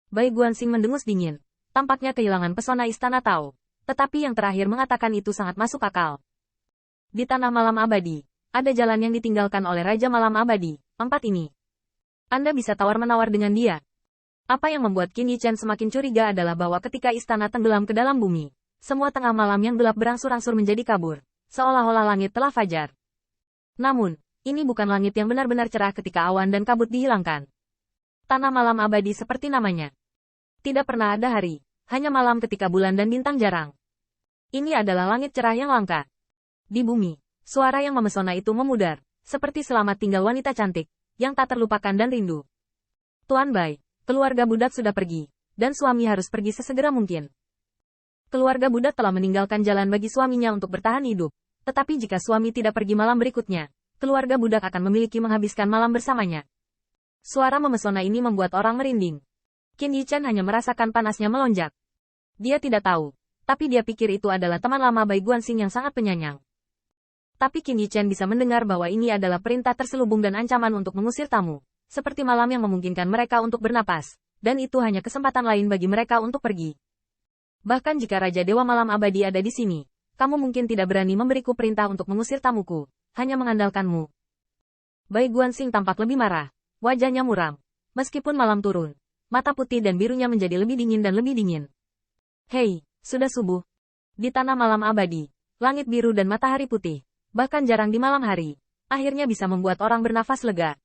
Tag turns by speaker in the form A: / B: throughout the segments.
A: Bai Guanxing mendengus dingin. Tampaknya kehilangan pesona istana Tao. Tetapi yang terakhir mengatakan itu sangat masuk akal. Di Tanah Malam Abadi, ada jalan yang ditinggalkan oleh Raja Malam Abadi, 4 ini. Anda bisa tawar-menawar dengan dia. Apa yang membuat Qin Yichen semakin curiga adalah bahwa ketika istana tenggelam ke dalam bumi, semua tengah malam yang gelap berangsur-angsur menjadi kabur, seolah-olah langit telah fajar. Namun, ini bukan langit yang benar-benar cerah ketika awan dan kabut dihilangkan. Tanah Malam Abadi seperti namanya. Tidak pernah ada hari, hanya malam ketika bulan dan bintang jarang. Ini adalah langit cerah yang langka. Di bumi, suara yang memesona itu memudar, seperti selamat tinggal wanita cantik, yang tak terlupakan dan rindu. Tuan Bai, keluarga budak sudah pergi, dan suami harus pergi sesegera mungkin. Keluarga budak telah meninggalkan jalan bagi suaminya untuk bertahan hidup, tetapi jika suami tidak pergi malam berikutnya, keluarga budak akan memiliki menghabiskan malam bersamanya. Suara memesona ini membuat orang merinding. Qin Yichen hanya merasakan panasnya melonjak. Dia tidak tahu, tapi dia pikir itu adalah teman lama Bai Guanxing yang sangat penyayang. Tapi Qin Yichen bisa mendengar bahwa ini adalah perintah terselubung dan ancaman untuk mengusir tamu, seperti malam yang memungkinkan mereka untuk bernapas, dan itu hanya kesempatan lain bagi mereka untuk pergi. Bahkan jika Raja Dewa Malam Abadi ada di sini, kamu mungkin tidak berani memberiku perintah untuk mengusir tamuku, hanya mengandalkanmu. Bai Guanxing tampak lebih marah, wajahnya muram. Meskipun malam turun, mata putih dan birunya menjadi lebih dingin dan lebih dingin. Hei, sudah subuh. Di Tanah Malam Abadi, langit biru dan matahari putih, bahkan jarang di malam hari, akhirnya bisa membuat orang bernafas lega.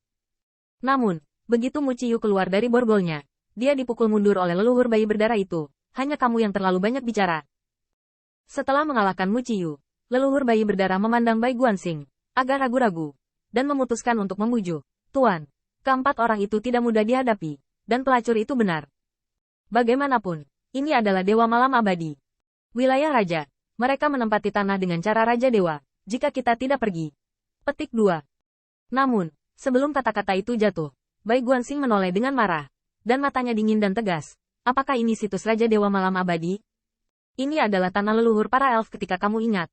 A: Namun, begitu Mu Ciyu keluar dari borgolnya, dia dipukul mundur oleh leluhur bayi berdarah itu. Hanya kamu yang terlalu banyak bicara. Setelah mengalahkan Mu Ciyu, leluhur bayi berdarah memandang Bai Guanxing, agak ragu-ragu, dan memutuskan untuk membujuk. Tuan, keempat orang itu tidak mudah dihadapi, dan pelacur itu benar. Bagaimanapun, ini adalah Dewa Malam Abadi. Wilayah Raja, mereka menempati tanah dengan cara Raja Dewa, jika kita tidak pergi. Petik 2. Namun, sebelum kata-kata itu jatuh, Bai Guanxing menoleh dengan marah, dan matanya dingin dan tegas. Apakah ini situs Raja Dewa Malam Abadi? Ini adalah tanah leluhur para elf ketika kamu ingat.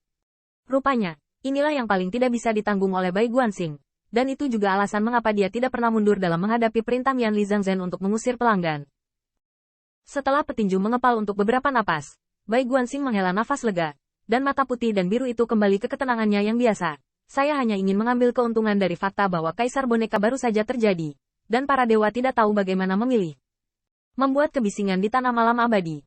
A: Rupanya, inilah yang paling tidak bisa ditanggung oleh Bai Guanxing, dan itu juga alasan mengapa dia tidak pernah mundur dalam menghadapi perintah Mian Li Zhangzhen untuk mengusir pelanggan. Setelah petinju mengepal untuk beberapa napas, Bai Guanxing menghela nafas lega, dan mata putih dan biru itu kembali ke ketenangannya yang biasa. Saya hanya ingin mengambil keuntungan dari fakta bahwa Kaisar Boneka baru saja terjadi, dan para dewa tidak tahu bagaimana memilih. Membuat kebisingan di Tanah Malam Abadi.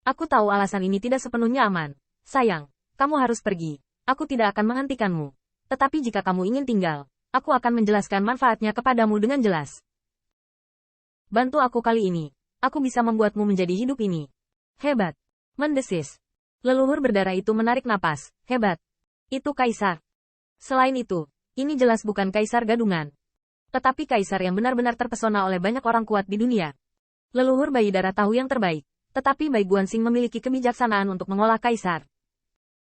A: Aku tahu alasan ini tidak sepenuhnya aman. Sayang, kamu harus pergi. Aku tidak akan menghentikanmu. Tetapi jika kamu ingin tinggal, aku akan menjelaskan manfaatnya kepadamu dengan jelas. Bantu aku kali ini. Aku bisa membuatmu menjadi hidup ini. Hebat. Mendesis. Leluhur berdarah itu menarik napas. Hebat. Itu kaisar. Selain itu, ini jelas bukan kaisar gadungan. Tetapi kaisar yang benar-benar terpesona oleh banyak orang kuat di dunia. Leluhur bayi darah tahu yang terbaik. Tetapi Bai Guanxing memiliki kebijaksanaan untuk mengolah kaisar.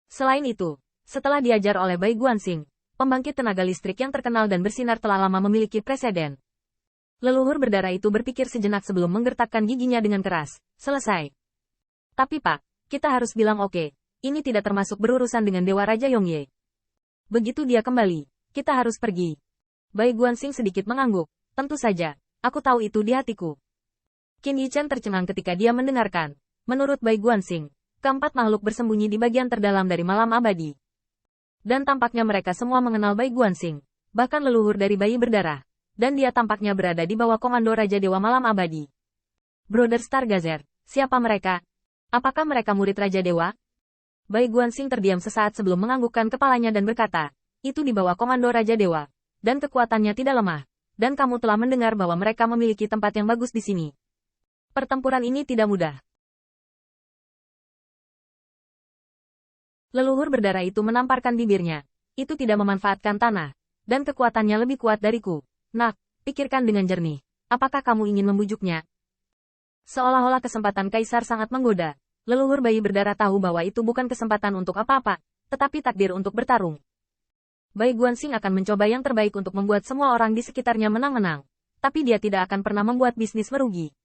A: Selain itu, setelah diajar oleh Bai Guanxing, pembangkit tenaga listrik yang terkenal dan bersinar telah lama memiliki preseden. Leluhur berdarah itu berpikir sejenak sebelum menggertakkan giginya dengan keras. Selesai. Tapi Pak, kita harus bilang oke. Ini tidak termasuk berurusan dengan Dewa Raja Yongye. Begitu dia kembali, kita harus pergi. Bai Guanxing sedikit mengangguk. Tentu saja, aku tahu itu di hatiku. Qin Yichen tercengang ketika dia mendengarkan. Menurut Bai Guanxing, keempat makhluk bersembunyi di bagian terdalam dari Malam Abadi. Dan tampaknya mereka semua mengenal Bai Guanxing, bahkan leluhur dari bayi berdarah. Dan dia tampaknya berada di bawah komando Raja Dewa Malam Abadi. Brother Stargazer, siapa mereka? Apakah mereka murid Raja Dewa? Bai Guanxing terdiam sesaat sebelum menganggukkan kepalanya dan berkata, itu di bawah komando Raja Dewa, dan kekuatannya tidak lemah. Dan kamu telah mendengar bahwa mereka memiliki tempat yang bagus di sini. Pertempuran ini tidak mudah. Leluhur berdarah itu menamparkan bibirnya. Itu tidak memanfaatkan tanah, dan kekuatannya lebih kuat dariku. Nak, pikirkan dengan jernih. Apakah kamu ingin membujuknya? Seolah-olah kesempatan kaisar sangat menggoda. Leluhur bayi berdarah tahu bahwa itu bukan kesempatan untuk apa-apa, tetapi takdir untuk bertarung. Bai Guanxing akan mencoba yang terbaik untuk membuat semua orang di sekitarnya menang-menang. Tapi dia tidak akan pernah membuat bisnis merugi.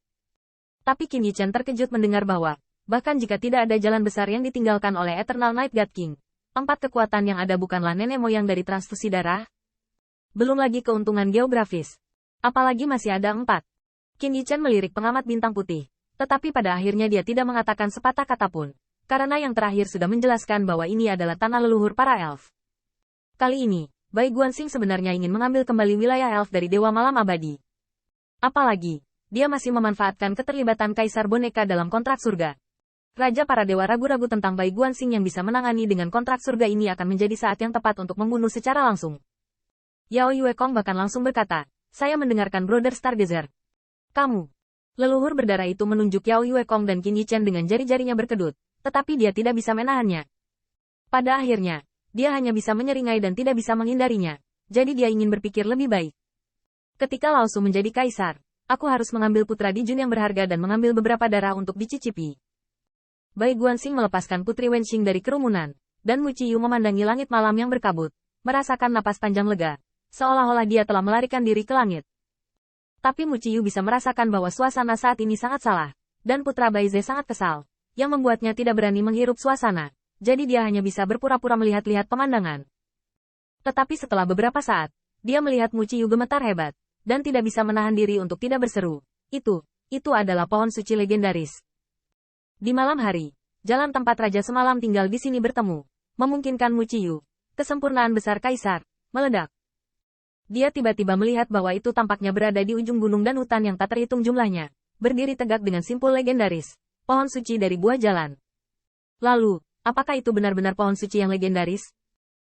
A: Tapi Qin Yichen terkejut mendengar bahwa, bahkan jika tidak ada jalan besar yang ditinggalkan oleh Eternal Night God King, 4 kekuatan yang ada bukanlah nenek moyang dari transfusi darah. Belum lagi keuntungan geografis. Apalagi masih ada 4 Qin Yichen melirik pengamat bintang putih. Tetapi pada akhirnya dia tidak mengatakan sepatah kata pun. Karena yang terakhir sudah menjelaskan bahwa ini adalah tanah leluhur para elf. Kali ini, Bai Guanxing sebenarnya ingin mengambil kembali wilayah elf dari Dewa Malam Abadi. Apalagi, dia masih memanfaatkan keterlibatan Kaisar Boneka dalam kontrak surga. Raja para dewa ragu-ragu tentang Bai Guanxing yang bisa menangani dengan kontrak surga ini akan menjadi saat yang tepat untuk membunuh secara langsung. Yao Yuekong bahkan langsung berkata, saya mendengarkan Brother Stargazer. Kamu. Leluhur berdarah itu menunjuk Yao Yuekong dan Qin Yichen dengan jari-jarinya berkedut. Tetapi dia tidak bisa menahannya. Pada akhirnya, dia hanya bisa menyeringai dan tidak bisa menghindarinya. Jadi dia ingin berpikir lebih baik. Ketika Lao Su menjadi kaisar, aku harus mengambil putra Dijun yang berharga dan mengambil beberapa darah untuk dicicipi. Bai Guanxing melepaskan Putri Wenxing dari kerumunan, dan Mu Qiyu memandangi langit malam yang berkabut, merasakan napas panjang lega, seolah-olah dia telah melarikan diri ke langit. Tapi Mu Qiyu bisa merasakan bahwa suasana saat ini sangat salah, dan putra Bai Ze sangat kesal, yang membuatnya tidak berani menghirup suasana, jadi dia hanya bisa berpura-pura melihat-lihat pemandangan. Tetapi setelah beberapa saat, dia melihat Mu Qiyu gemetar hebat, dan tidak bisa menahan diri untuk tidak berseru. Itu adalah pohon suci legendaris. Di malam hari, jalan tempat Raja semalam tinggal di sini bertemu, memungkinkan Mu Qiyu, kesempurnaan besar kaisar, meledak. Dia tiba-tiba melihat bahwa itu tampaknya berada di ujung gunung dan hutan yang tak terhitung jumlahnya, berdiri tegak dengan simpul legendaris. Pohon suci dari buah jalan. Lalu, apakah itu benar-benar pohon suci yang legendaris?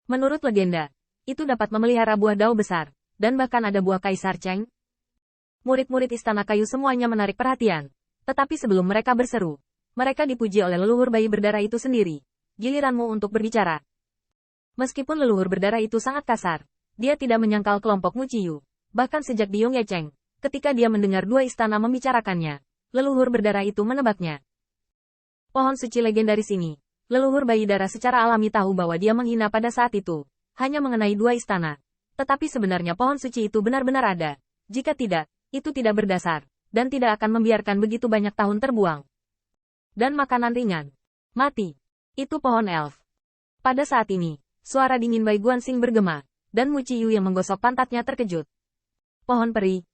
A: Menurut legenda, itu dapat memelihara buah dao besar, dan bahkan ada buah Kaisar Cheng. Murid-murid istana kayu semuanya menarik perhatian. Tetapi sebelum mereka berseru, mereka dipuji oleh leluhur bayi berdarah itu sendiri. Giliranmu untuk berbicara. Meskipun leluhur berdarah itu sangat kasar, dia tidak menyangkal kelompok Mu Qiyu. Bahkan sejak di Yongye Cheng, ketika dia mendengar dua istana membicarakannya, leluhur berdarah itu menebaknya. Pohon suci legendaris ini, leluhur bayi darah secara alami tahu bahwa dia menghina pada saat itu, hanya mengenai dua istana. Tetapi sebenarnya pohon suci itu benar-benar ada. Jika tidak, itu tidak berdasar, dan tidak akan membiarkan begitu banyak tahun terbuang. Dan makanan ringan. Mati. Itu pohon elf. Pada saat ini, suara dingin Bai Guanxing bergema, dan Mu Qiyu yang menggosok pantatnya terkejut. Pohon peri,